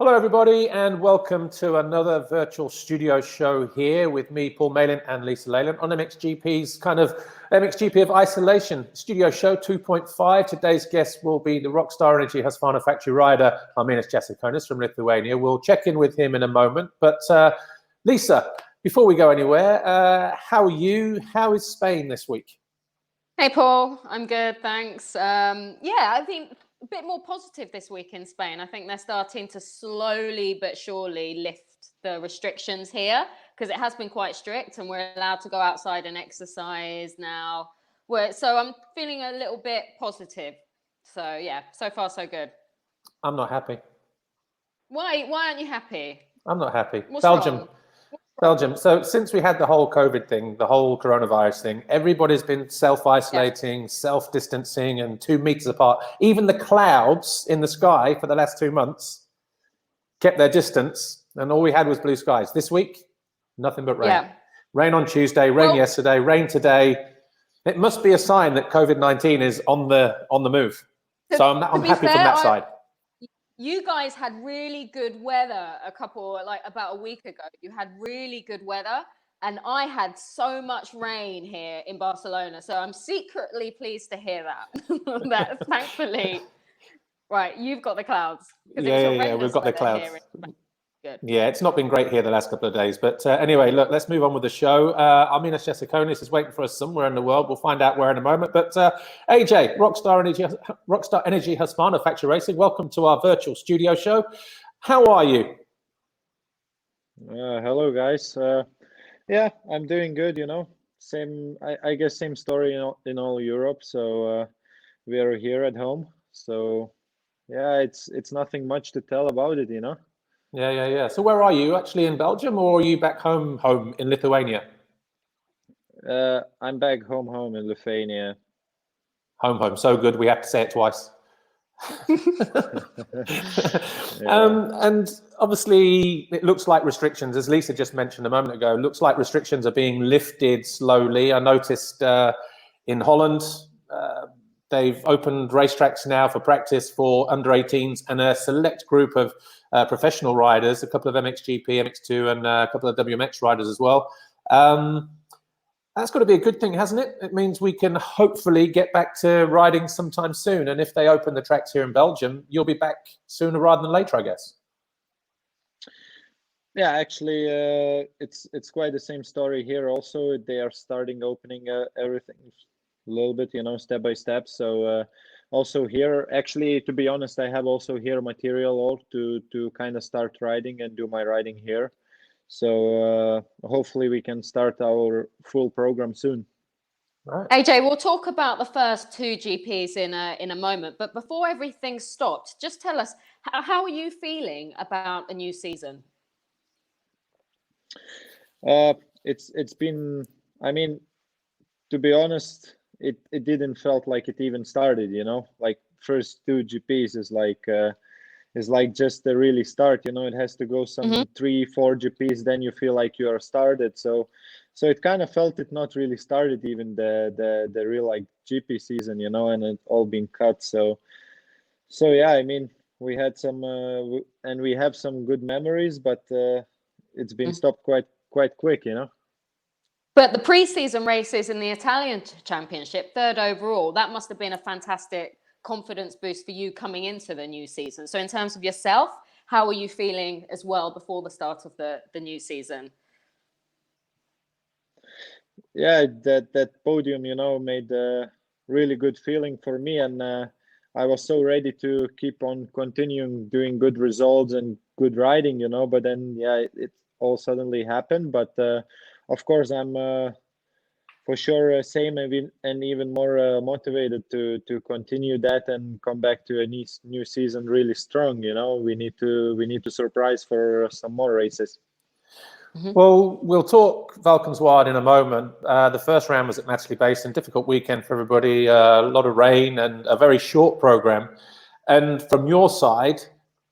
Hello, everybody, and welcome to another virtual studio show here with me, Paul Malin, and Lisa Leyland on MXGP's kind of MXGP of isolation studio show 2.5. Today's guest will be the Rockstar Energy Husqvarna factory rider, Arminias Jasikonis from Lithuania. We'll check in with him in a moment. But Lisa, before we go anywhere, how are you? How is Spain this week? Hey, Paul. I'm good, thanks. I think a bit more positive this week in Spain. I think they're starting to slowly but surely lift the restrictions here because it has been quite strict and we're allowed to go outside and exercise now. So I'm feeling a little bit positive. So yeah, so far so good. I'm not happy. Why aren't you happy? I'm not happy. What's Belgium. wrong? Belgium. So since we had the whole COVID thing, the whole coronavirus thing, everybody's been self-isolating, self-distancing and 2 meters apart. Even the clouds in the sky for the last 2 months kept their distance and all we had was blue skies. This week, nothing but rain. Yeah. Rain on Tuesday, rain yesterday, rain today. It must be a sign that COVID-19 is on the move. So I'm happy from that side. You guys had really good weather about a week ago. You had really good weather and I had so much rain here in Barcelona. So I'm secretly pleased to hear that. That thankfully, right, you've got the clouds. Yeah, we've got the clouds. Good. Yeah, it's not been great here the last couple of days. But anyway, look, let's move on with the show. Arminias Jasikonis is waiting for us somewhere in the world. We'll find out where in a moment. But AJ, Rockstar Energy Husqvarna Factory Racing, welcome to our virtual studio show. How are you? Hello, guys. Yeah, I'm doing good, Same, I guess same story in all Europe. So we are here at home. So yeah, it's nothing much to tell about it, Yeah. So where are you? Actually in Belgium, or are you back home in Lithuania? I'm back home in Lithuania. Home. So good. We have to say it twice. And obviously it looks like restrictions, as Lisa just mentioned a moment ago, looks like restrictions are being lifted slowly. I noticed in Holland, they've opened racetracks now for practice for under 18s and a select group of professional riders, a couple of MXGP, MX2 and a couple of WMX riders as well. That's got to be a good thing, hasn't it? It means we can hopefully get back to riding sometime soon. And if they open the tracks here in Belgium, you'll be back sooner rather than later, I guess. Yeah, actually, it's quite the same story here also. They are starting opening everything a little bit, step by step. So also here, actually, to be honest, I have also here material all to kind of start riding and do my riding here. So hopefully we can start our full program soon. Right. AJ, we'll talk about the first 2 GPs in a moment, but before everything stopped, just tell us, how are you feeling about the new season? It's been, I mean, to be honest, it didn't felt like it even started, like first 2 GPs is like just the really start, it has to go some 3-4 GPs, then you feel like you are started. So it kind of felt it not really started even the real like GP season, and it all been cut. So yeah, I mean, we had some and we have some good memories, but it's been stopped quite quick, But the pre-season races in the Italian Championship, 3rd overall, that must have been a fantastic confidence boost for you coming into the new season. So in terms of yourself, how are you feeling as well before the start of the new season? Yeah, that podium, made a really good feeling for me, and I was so ready to keep on continuing doing good results and good riding, but then it all suddenly happened. But of course I'm for sure same and even more motivated to continue that and come back to a new season really strong. We need to surprise for some more races. Well, we'll talk Valkenswaard in a moment. The first round was at Matchley Basin, difficult weekend for everybody, a lot of rain and a very short program. And from your side,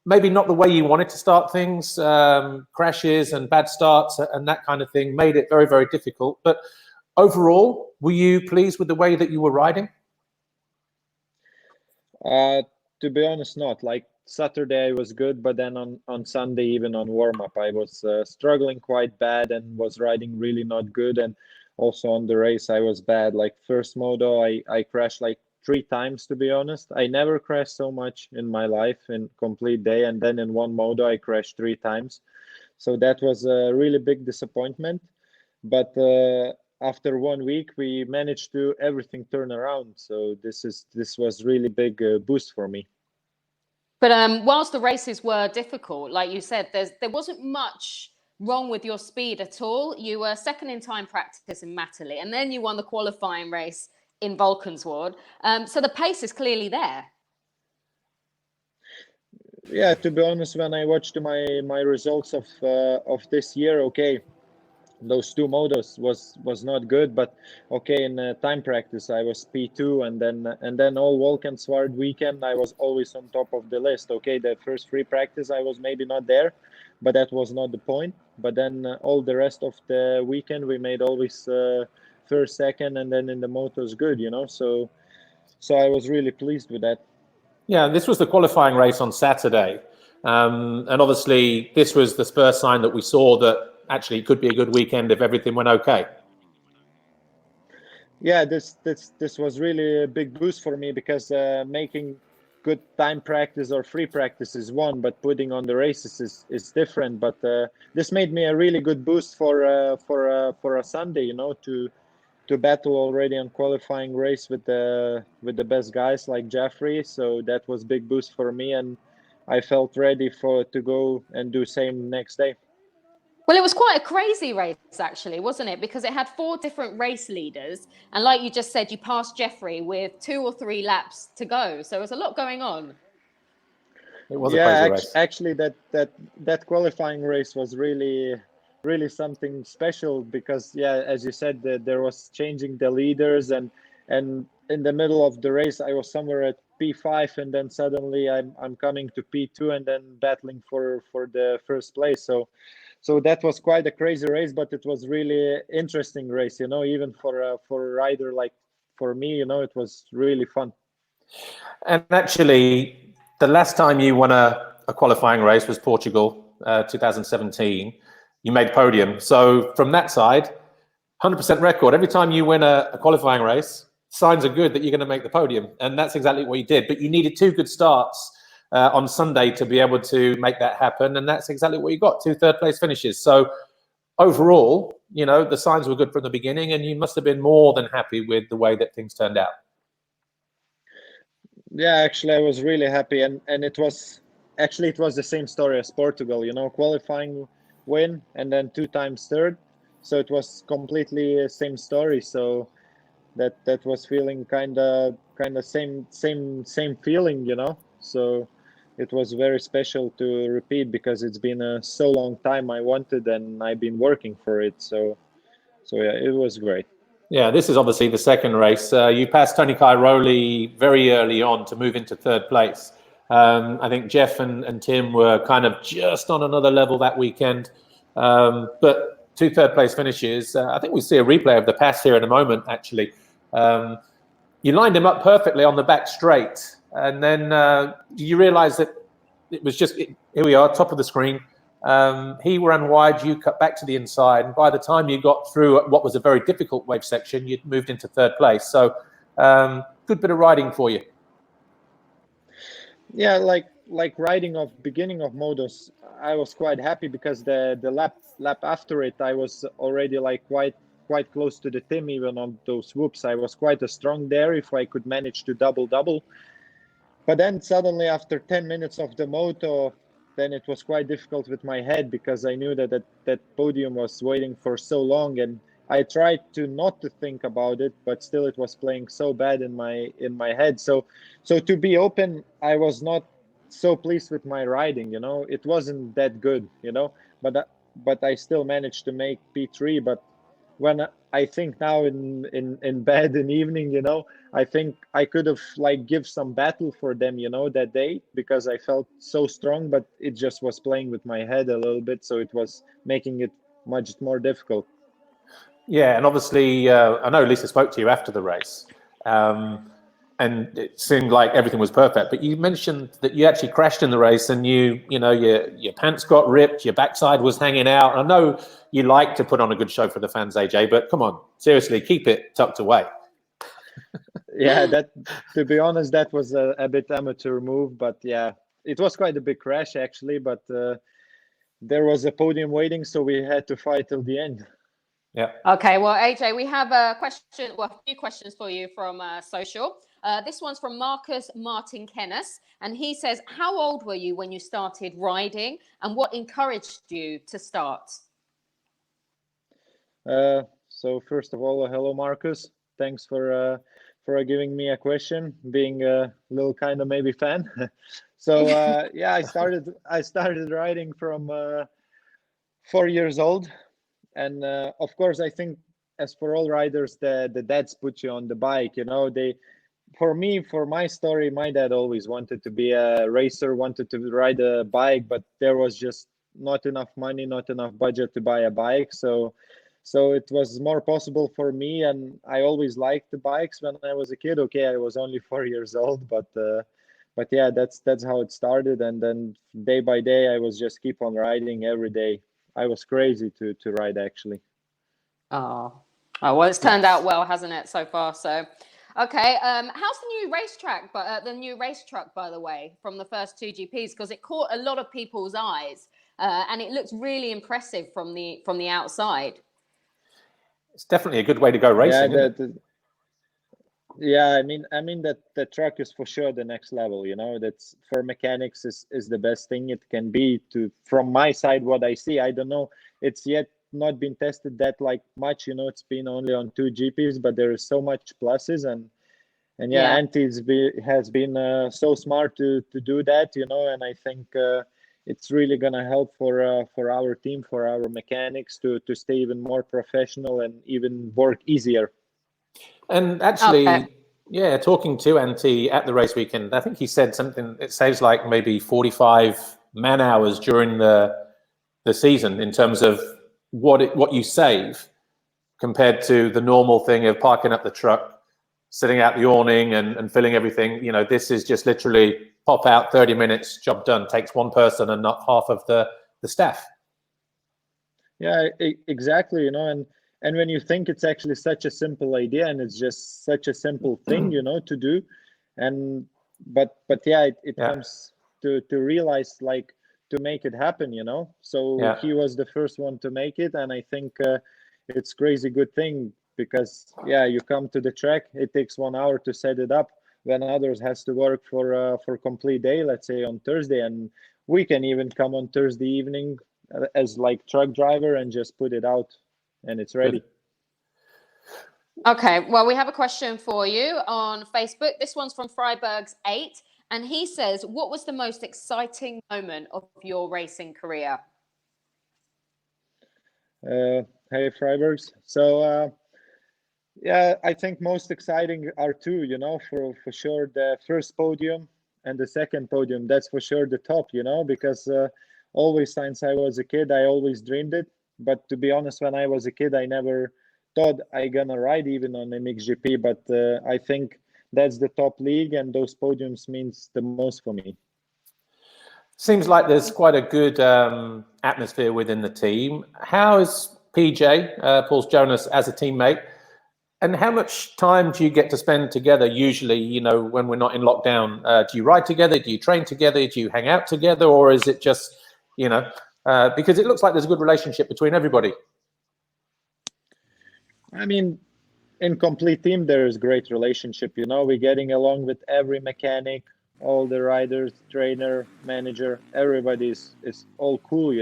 maybe not the way you wanted to start things, crashes and bad starts and that kind of thing made it very, very difficult. But overall, were you pleased with the way that you were riding? To be honest, not. Like Saturday I was good, but then on Sunday, even on warm-up, I was struggling quite bad and was riding really not good. And also on the race, I was bad. Like first moto, I crashed like 3 times, to be honest. I never crashed so much in my life in complete day. And then in one moto, I crashed 3 times. So that was a really big disappointment. But after 1 week, we managed to everything turn around. So this was really big boost for me. But whilst the races were difficult, like you said, there wasn't much wrong with your speed at all. You were second in time practice in Matterley, and then you won the qualifying race in Valkenswaard. So the pace is clearly there. Yeah, to be honest, when I watched my results of this year, okay, those 2 motos was not good, but okay, in time practice I was P2, and then all Valkenswaard weekend I was always on top of the list. Okay, the first free practice I was maybe not there, but that was not the point. But then all the rest of the weekend we made always first, second, and then in the motos good, you know. So I was really pleased with that. Yeah, this was the qualifying race on Saturday. And obviously, this was the first sign that we saw that actually it could be a good weekend if everything went okay. Yeah, this was really a big boost for me, because making good time practice or free practice is one, but putting on the races is different. But this made me a really good boost for a Sunday, you know, to battle already on qualifying race with the best guys like Jeffrey. So that was big boost for me, and I felt ready to go and do same next day. Well, it was quite a crazy race, actually, wasn't it? Because it had 4 different race leaders. And like you just said, you passed Jeffrey with 2 or 3 laps to go. So there was a lot going on. It was a crazy race. Actually, that qualifying race was really something special, because, yeah, as you said, there was changing the leaders, and in the middle of the race, I was somewhere at P5, and then suddenly I'm coming to P2, and then battling for the first place. So that was quite a crazy race, but it was really interesting race, you know, even for a rider like for me, you know, it was really fun. And actually, the last time you won a qualifying race was Portugal, 2017. You made podium. So from that side, 100% record. Every time you win a qualifying race, signs are good that you're going to make the podium. And that's exactly what you did. But you needed 2 good starts on Sunday to be able to make that happen, and that's exactly what you got, 2 third-place finishes. So overall, you know, the signs were good from the beginning, and you must have been more than happy with the way that things turned out. Yeah, actually, I was really happy, and it was the same story as Portugal, you know, qualifying win and then 2 times third. So it was completely same story. So that was feeling kind of same feeling, you know. So it was very special to repeat, because it's been a so long time I wanted, and I've been working for it. So yeah, it was great. Yeah, this is obviously the second race. You passed Tony Cairoli very early on to move into 3rd place. I think Jeff and Tim were kind of just on another level that weekend. But 2 third-place finishes. I think we see a replay of the pass here in a moment, actually. You lined him up perfectly on the back straight. And then you realize that it was just, here we are, top of the screen. He ran wide, you cut back to the inside. And by the time you got through what was a very difficult wave section, you'd moved into 3rd place. So good bit of riding for you. Yeah, like riding of beginning of motos, I was quite happy, because the lap after it, I was already like quite close to the Tim, even on those whoops. I was quite a strong there if I could manage to double. But then suddenly after 10 minutes of the moto, then it was quite difficult with my head, because I knew that podium was waiting for so long, and I tried to not to think about it, but still it was playing so bad in my head. So to be open, I was not so pleased with my riding, you know. It wasn't that good, you know, but I still managed to make P3. But when I think now in bed in evening, you know, I think I could have like give some battle for them, you know, that day, because I felt so strong, but it just was playing with my head a little bit, so it was making it much more difficult. Yeah, and obviously, I know Lisa spoke to you after the race. and it seemed like everything was perfect. But you mentioned that you actually crashed in the race, and your pants got ripped, your backside was hanging out. I know you like to put on a good show for the fans, AJ, but come on, seriously, keep it tucked away. Yeah, that, to be honest, that was a bit amateur move, but yeah, it was quite a big crash actually. But there was a podium waiting, so we had to fight till the end. Yeah. Okay, well, AJ, we have a few questions for you from social. This one's from Marcus Martin Kennis, and he says, how old were you when you started riding, and what encouraged you to start? So first of all, hello, Marcus. Thanks for giving me a question, being a little kind of maybe fan. So yeah, I started riding from 4 years old. And of course, I think as for all riders, the dads put you on the bike. For my story, my dad always wanted to be a racer, wanted to ride a bike, but there was just not enough money, not enough budget to buy a bike. So it was more possible for me, and I always liked the bikes when I was a kid. Okay, I was only 4 years old, but yeah, that's how it started. And then day by day, I was just keep on riding every day. I was crazy to ride actually. Oh, well, it's turned out well, hasn't it, so far? So, okay. How's the new racetrack? But the new race truck, by the way, from the first 2 GPs, because it caught a lot of people's eyes, and it looks really impressive from the outside. It's definitely a good way to go racing. Yeah, I mean that the truck is for sure the next level. That's for mechanics is the best thing it can be. From my side, what I see, I don't know. It's yet not been tested that like much. It's been only on 2 GPs, but there is so much pluses and yeah, Antti has been so smart to do that. And I think it's really gonna help for our team, for our mechanics to stay even more professional and even work easier. And actually, yeah, talking to Antti at the race weekend, I think he said something, it saves like maybe 45 man hours during the season in terms of what you save compared to the normal thing of parking up the truck, sitting out the awning and filling everything. This is just literally pop out, 30 minutes, job done. Takes one person and not half of the staff. Yeah, exactly. And when you think it's actually such a simple idea and it's just such a simple thing, to do. But yeah, it comes to realize, like, to make it happen, So he was the first one to make it. And I think it's crazy good thing because, yeah, you come to the track, it takes 1 hour to set it up when others has to work for complete day, let's say on Thursday. And we can even come on Thursday evening as like truck driver and just put it out. And it's ready. Okay, well, we have a question for you on Facebook. This one's from Freiberg's 8, and he says, what was the most exciting moment of your racing career? Hey, Freibergs. So, yeah, I think most exciting are 2, for sure the first podium and the second podium. That's for sure the top, because always since I was a kid, I always dreamed it. But to be honest, when I was a kid, I never thought I gonna ride even on MXGP. But I think that's the top league, and those podiums means the most for me. Seems like there's quite a good atmosphere within the team. How is PJ, Paul Jonas, as a teammate? And how much time do you get to spend together usually, when we're not in lockdown? Do you ride together? Do you train together? Do you hang out together? Or is it just, because it looks like there's a good relationship between everybody. I mean, in complete team, there is great relationship. We're getting along with every mechanic, all the riders, trainer, manager, everybody is all cool,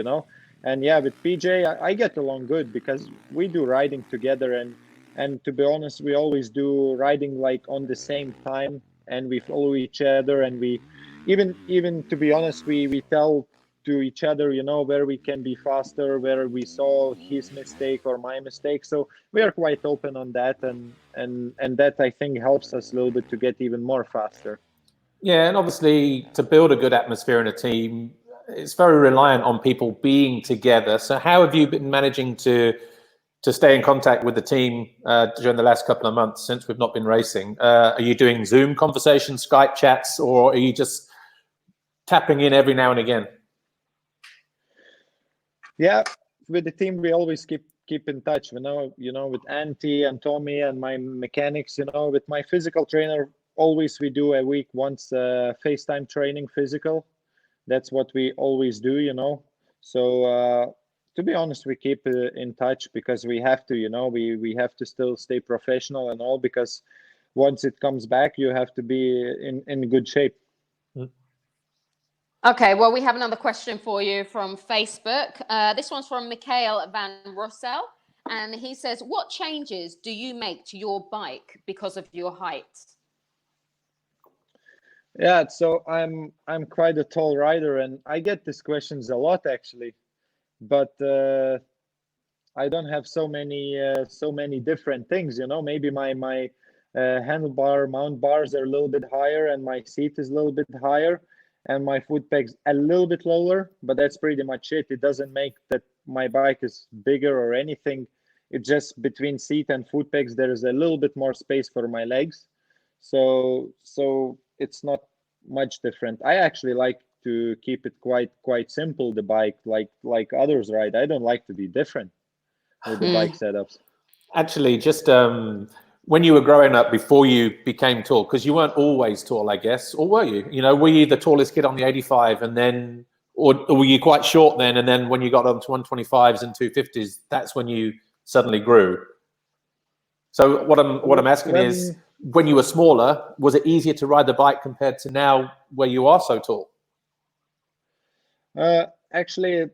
And yeah, with PJ, I get along good because we do riding together. And to be honest, we always do riding like on the same time, and we follow each other. And we even to be honest, we tell to each other, where we can be faster, where we saw his mistake or my mistake. So we are quite open on that, and that I think helps us a little bit to get even more faster. Yeah, and obviously to build a good atmosphere in a team, it's very reliant on people being together. So how have you been managing to to stay in contact with the team during the last couple of months since we've not been racing? Are you doing Zoom conversations, Skype chats, or are you just tapping in every now and again? Yeah, with the team we always keep in touch. With Antti and Tommy and my mechanics. With my physical trainer, always we do a week once FaceTime training physical. That's what we always do. So to be honest, we keep in touch because we have to. We have to still stay professional and all, because once it comes back, you have to be in good shape. Okay, well, we have another question for you from Facebook. This one's from Mikhail Van Rossel, and he says, what changes do you make to your bike because of your height? Yeah, so I'm quite a tall rider, and I get these questions a lot actually, but I don't have so many different things. Maybe my handlebar mount bars are a little bit higher, and my seat is a little bit higher, and my foot pegs a little bit lower, but that's pretty much it. It doesn't make that my bike is bigger or anything. It's just between seat and foot pegs, there is a little bit more space for my legs. So it's not much different. I actually like to keep it quite simple, the bike, like others ride. I don't like to be different with the bike setups. Actually, just when you were growing up, before you became tall, because you weren't always tall, I guess, or were you? Were you the tallest kid on the 85, and then, or were you quite short then? And then when you got onto 125s and 250s, that's when you suddenly grew. So what I'm asking is, when you were smaller, was it easier to ride the bike compared to now, where you are so tall? Actually,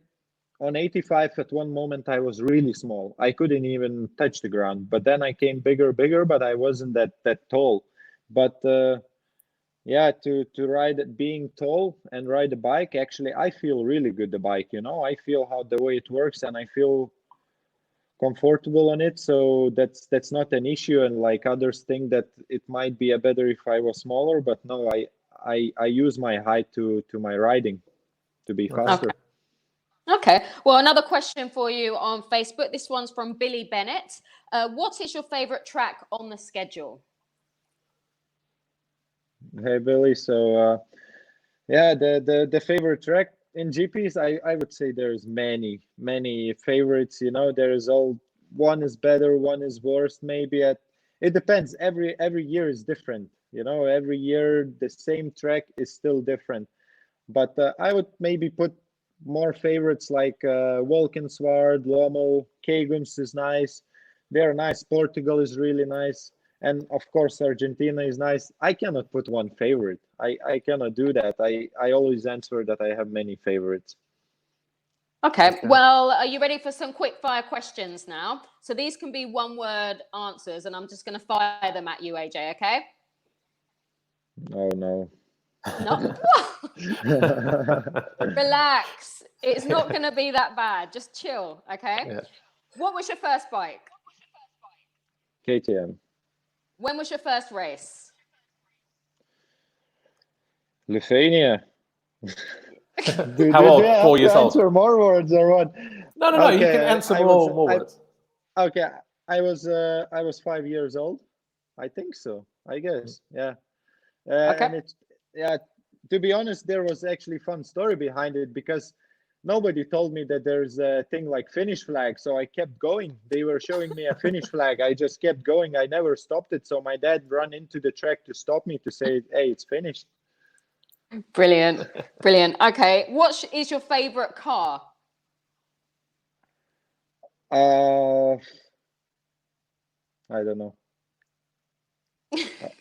on 85, at one moment, I was really small. I couldn't even touch the ground. But then I came bigger, but I wasn't that tall. But yeah, to ride it, being tall and ride a bike, actually, I feel really good, the bike. I feel how the way it works, and I feel comfortable on it. So that's not an issue. And like others think that it might be a better if I was smaller. But no, I use my height to my riding to be faster. Okay, well, another question for you on Facebook. This one's from Billy Bennett. What is your favorite track on the schedule? Hey, Billy. So, yeah, the favorite track in GPs, I would say there's many favorites. There's one is better, one is worse. Maybe it depends. Every year is different. Every year the same track is still different. But I would maybe put more favorites like Wolkenswaard, Lomo, Kagums is nice. They're nice. Portugal is really nice. And of course, Argentina is nice. I cannot put one favorite. I cannot do that. I always answer that I have many favorites. Okay. Well, are you ready for some quick fire questions now? So these can be one-word answers, and I'm just going to fire them at you, AJ, okay? Oh, no. No. Relax. It's not going to be that bad. Just chill, okay? Yeah. What was your first bike? KTM. When was your first race? Lithuania. How old? 4 years old. Answer more words or what? No. Okay, You can answer more words. Okay, I was 5 years old. I think so. I guess. Yeah. Okay. And to be honest, there was actually fun story behind it, because nobody told me that there's a thing like finish flag. So I kept going. They were showing me a finish flag. I just kept going. I never stopped it. So my dad ran into the track to stop me, to say, hey, it's finished. Brilliant. Okay. What is your favorite car? I don't know.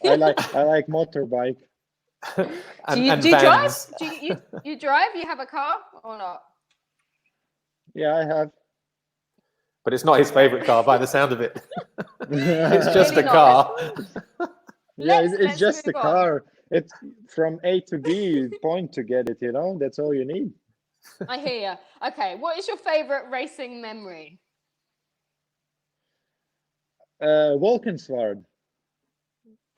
I like motorbike. Do you drive? Do you drive? You have a car or not? Yeah, I have. But it's not his favorite car by the sound of it. It's just a car. Yeah, it's just a car. It's from A to B point to get it, that's all you need. I hear you. Okay, what is your favorite racing memory? Wolkenswaard.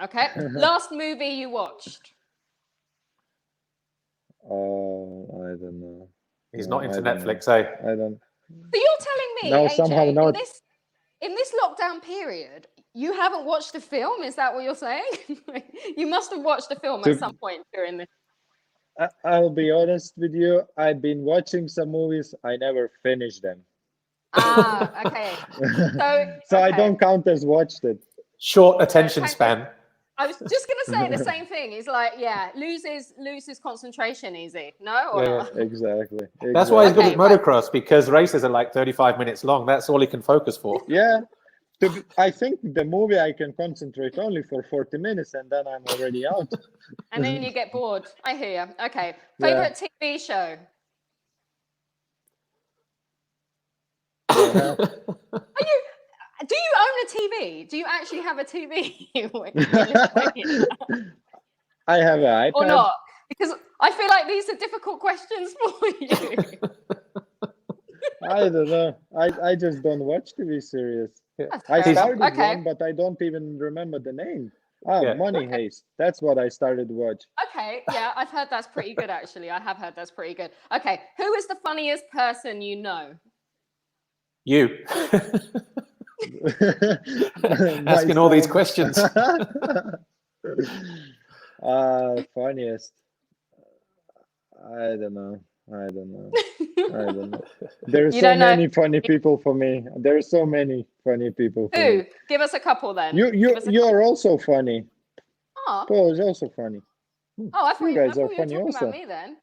Okay. Last movie you watched? Oh, I don't know. He's not into Netflix, eh? I don't. So you're telling me, No, AJ, somehow not. in this lockdown period, you haven't watched the film? Is that what you're saying? You must have watched the film at some point during this. I'll be honest with you. I've been watching some movies. I never finished them. Ah, okay. So I don't count as watched it. Short attention span. I was just going to say the same thing. He's like, loses concentration easy. No, or not? Exactly. That's why he's good at motocross, because races are like 35 minutes long. That's all he can focus for. Yeah. I think the movie I can concentrate only for 40 minutes and then I'm already out. And then you get bored. I hear you. Okay. Favorite TV show? Do you own a TV? Do you actually have a TV? I have an iPad. Or not? Because I feel like these are difficult questions for you. I don't know. I just don't watch TV series. I started one, but I don't even remember the name. Money Heist. That's what I started to watch. Okay, yeah, I've heard that's pretty good, actually. I have heard that's pretty good. Okay, who is the funniest person you know? You. Asking all these questions. Funniest. I don't know. There are so many funny people for me. There are so many funny people. Who? Give us a couple then. You are also funny. Oh. Paul is also funny. Oh, I thought you guys are funny talking also. about me then.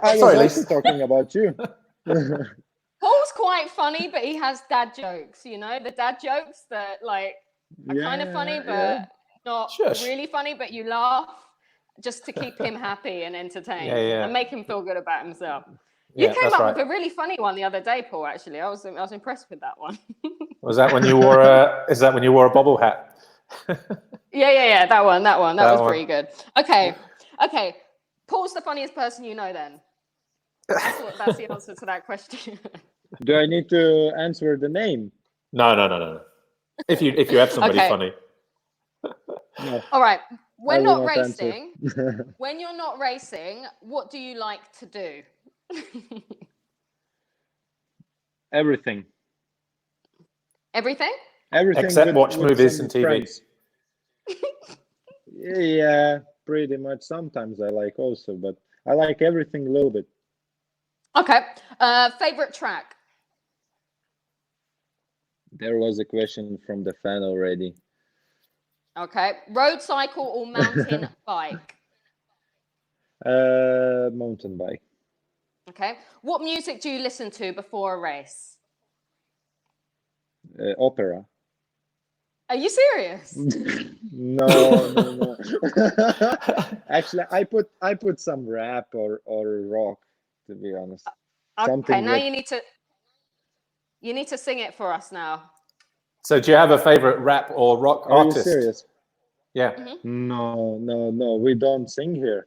I was also talking about you. Paul's quite funny, but he has dad jokes. You know, the dad jokes that are kind of funny, but not really funny. But you laugh just to keep him happy and entertained, and make him feel good about himself. You came up with a really funny one the other day, Paul. Actually, I was impressed with that one. Was that when you wore a? Is that when you wore a bobble hat? Yeah. That one. That was pretty good. Okay. Paul's the funniest person you know. Then that's the answer to that question. Do I need to answer the name? No. If you have somebody funny. No. All right. When not racing, when you're not racing, what do you like to do? Everything. Everything? Everything except watch movies and TV. Yeah, pretty much. Sometimes I like also, but I like everything a little bit. Okay. Favorite track? There was a question from the fan already. Okay. Road cycle or mountain bike? Mountain bike. Okay. What music do you listen to before a race? Opera. Are you serious? No. Actually, I put some rap or rock, to be honest. Okay, now you need to sing it for us now. So do you have a favorite rap or rock artist? Are you serious? Yeah. Mm-hmm. No. We don't sing here.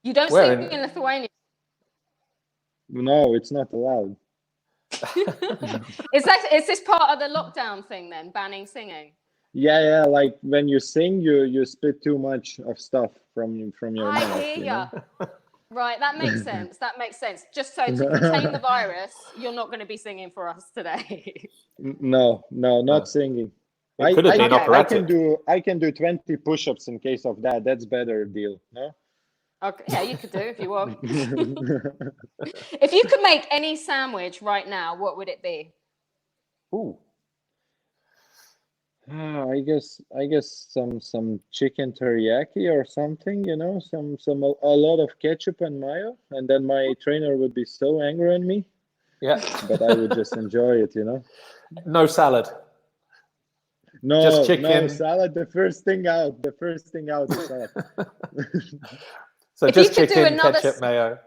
You don't sing in Lithuania? No, it's not allowed. Is this part of the lockdown thing then, banning singing? Yeah. Like when you sing, you spit too much of stuff from your mouth. I hear ya. Right, that makes sense. Just so to contain the virus, you're not going to be singing for us today. No, not singing. I can do 20 push-ups in case of that. That's better deal, no? Okay, yeah, you could do if you want. If you could make any sandwich right now, what would it be? Ooh. I guess some chicken teriyaki or something, a lot of ketchup and mayo, and then my trainer would be so angry on me. Yeah. But I would just enjoy it, No salad. No, just chicken. No salad. The first thing out is salad. So if just chicken, ketchup, mayo.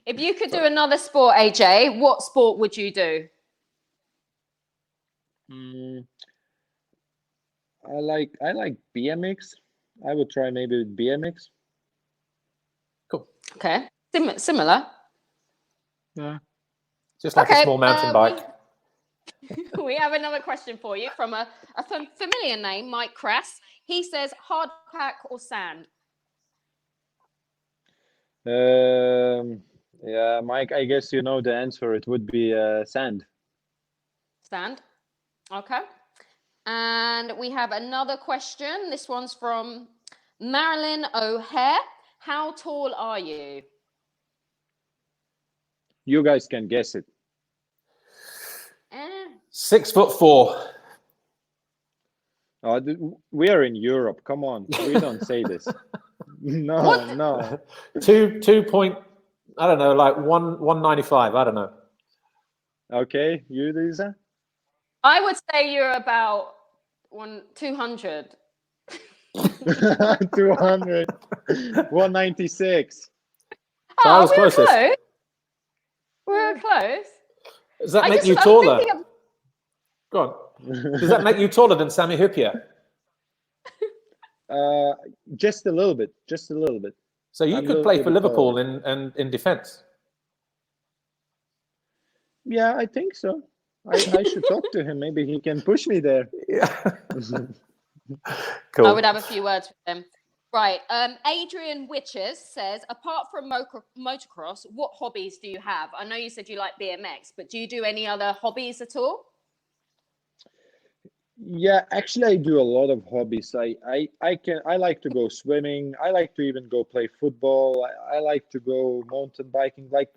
If you could do another sport, AJ, what sport would you do? I like BMX. I would try maybe BMX. Cool. Okay. Similar. Yeah. Just like a small mountain bike. We have another question for you from a familiar name, Mike Crass. He says, hard pack or sand? Yeah, Mike, I guess you know the answer. It would be sand. Stand. Okay. And we have another question. This one's from Marilyn O'Hare. How tall are you? You guys can guess it. 6'4". We are in Europe. Come on, we don't say this. No. 2 point. I don't know, like 195. I don't know. Okay, you, Lisa? I would say you're about 200. 200. 196. So I was we were closest. close. We were close. Does that make you taller? Go on. Does that make you taller than Sami Hyypiä? Just a little bit. Just a little bit. So you could play for Liverpool in defence. Yeah, I think so. I should talk to him. Maybe he can push me there. Yeah. Cool. I would have a few words with him. Right. Adrian Witches says, apart from motocross, what hobbies do you have? I know you said you like BMX, but do you do any other hobbies at all? Yeah, actually, I do a lot of hobbies. I like to go swimming. I like to even go play football. I like to go mountain biking, like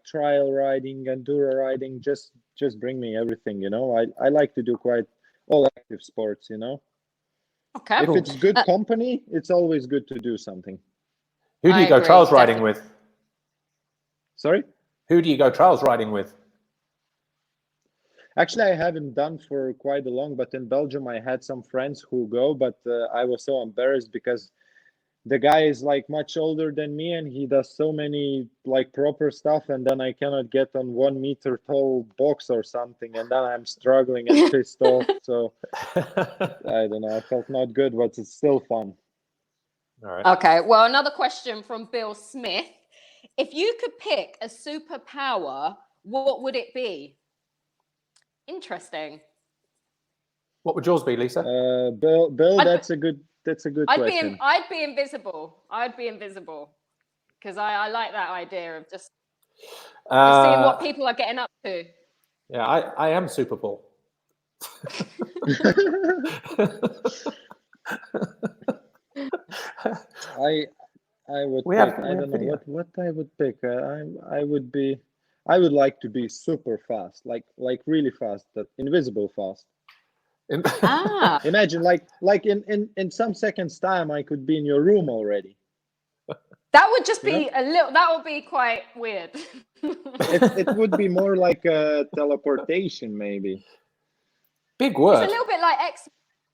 trail riding, enduro riding. Just bring me everything, I like to do quite all active sports, Okay. If it's good company, it's always good to do something. Who do you go trails riding with? Sorry? Who do you go trails riding with? Actually, I haven't done for quite a long, but in Belgium, I had some friends who go, but I was so embarrassed because the guy is like much older than me and he does so many like proper stuff, and then I cannot get on 1 meter tall box or something, and then I'm struggling and pissed off. So I don't know, I felt not good, but it's still fun. All right. Okay, well, another question from Bill Smith. If you could pick a superpower, what would it be? Interesting. What would yours be, Lisa? Bill, that's a good question. I'd be invisible. I'd be invisible because I like that idea of just seeing what people are getting up to. Yeah, I am Superpower. I would pick, I don't know what I would pick. I would like to be super fast, like really fast, that invisible fast. Imagine like in some seconds time I could be in your room already. That would just be that would be quite weird. it would be more like a teleportation, maybe. Big word. It's a little bit like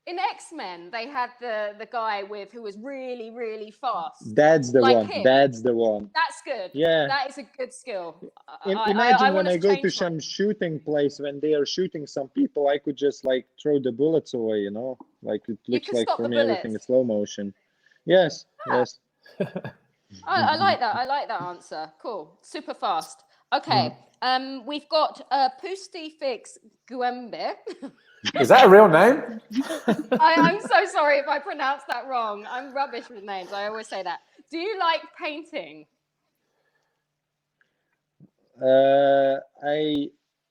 in X-Men, they had the guy who was really, really fast. That's the one. Him. That's the one. That's good. Yeah. That is a good skill. Imagine when I go to some shooting place, when they are shooting some people, I could just like throw the bullets away, Like it looks like for me everything is slow motion. Yes, yes. I like that. I like that answer. Cool. Super fast. Okay. We've got Pusti Fix Guembe. Is that a real name? I'm so sorry if I pronounced that wrong. I'm rubbish with names. I always say that. Do you like painting?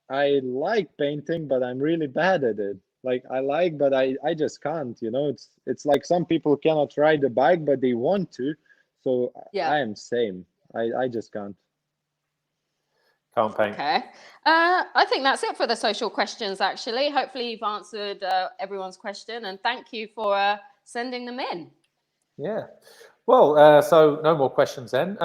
I like painting, but I'm really bad at it. Like but I just can't. It's like some people cannot ride a bike, but they want to. So yeah. I am same. I just can't. Can't paint. Okay. I think that's it for the social questions, actually. Hopefully you've answered everyone's question, and thank you for sending them in. Yeah. Well, so no more questions then.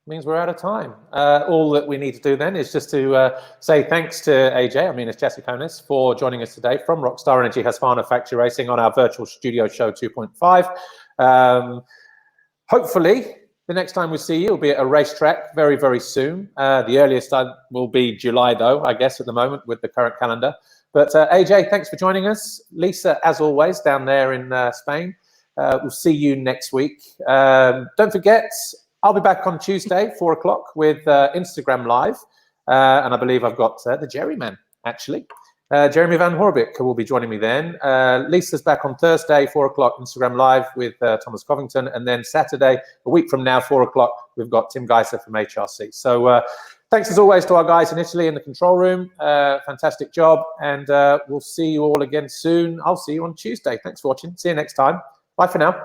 Means we're out of time. All that we need to do then is just to say thanks to AJ, Arminias Jasikonis, for joining us today from Rockstar Energy Husqvarna Factory Racing on our virtual studio show 2.5. Hopefully, the next time we see you will be at a racetrack very, very soon. The earliest will be July, though, I guess, at the moment with the current calendar. But AJ, thanks for joining us. Lisa, as always, down there in Spain. We'll see you next week. Don't forget, I'll be back on Tuesday, 4 o'clock, with Instagram Live. And I believe I've got the Jerry Man, actually. Jeremy Van Horbik will be joining me then. Lisa's back on Thursday, 4 o'clock, Instagram Live with Thomas Covington. And then Saturday, a week from now, 4 o'clock, we've got Tim Geiser from HRC. So Thanks as always to our guys in Italy in the control room. Fantastic job. And we'll see you all again soon. I'll see you on Tuesday. Thanks for watching. See you next time. Bye for now.